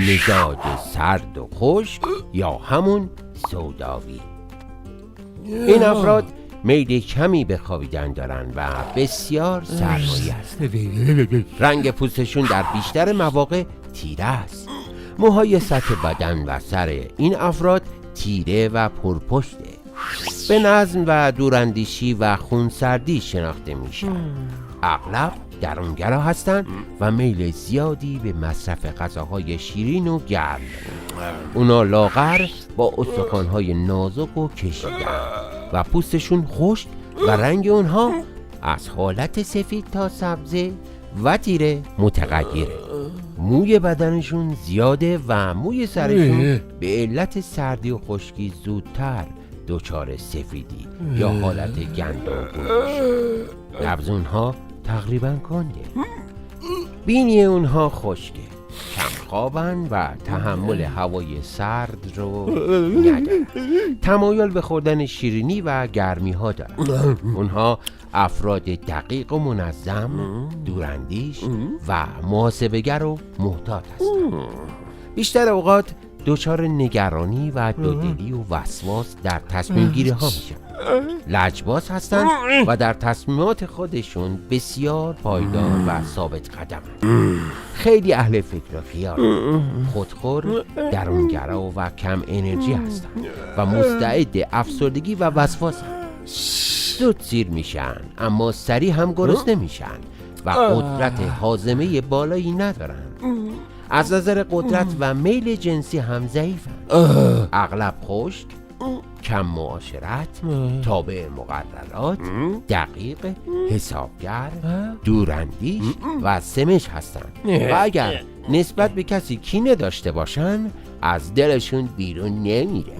مزاج سرد و خشک یا همون سوداوی. این افراد میل کمی به خوابیدن دارن و بسیار سرمایه است. رنگ پوستشون در بیشتر مواقع تیره است. موهای سطح بدن و سر این افراد تیره و پرپشته. به نظم و دوراندیشی و خونسردی شناخته میشن. اغلب درونگرا هستن و میل زیادی به مصرف غذاهای شیرین و گرم. اونا لاغر با استخوان‌های نازک و کشیدن و پوستشون خشک و رنگ اونها از حالت سفید تا سبزه و تیره متغیره. موی بدنشون زیاده و موی سرشون به علت سردی و خشکی زودتر دچار سفیدی یا حالت گندمگون میشه. نبض اونها تقریبا کنده. بینی اونها خشکه، کم خوابن و تحمل هوای سرد رو ندارن. تمایل به خوردن شیرینی و گرمی ها دارن. اونها افراد دقیق و منظم، دوراندیش و محاسبه‌گر و محتاط هستن. بیشتر اوقات دچار نگرانی و دودلی و وسواس در تصمیم گیری ها میشن. لجباز هستن و در تصمیمات خودشون بسیار پایدار و ثابت قدم. خیلی اهل فکر و خیال، خودخور، درونگرا و کم انرژی هستن و مستعد افسردگی و وسواس هستن. زود سیر میشن اما سریع هم گرسنه میشن و قدرت هاضمه بالایی ندارن. از نظر قدرت و میل جنسی هم ضعیفن. اغلب خشک، کم معاشرت، تابع مقررات، دقیق، حسابگر، دوراندیش و سمج هستند و اگر نسبت به کسی کینه داشته باشن از دلشون بیرون نمیره.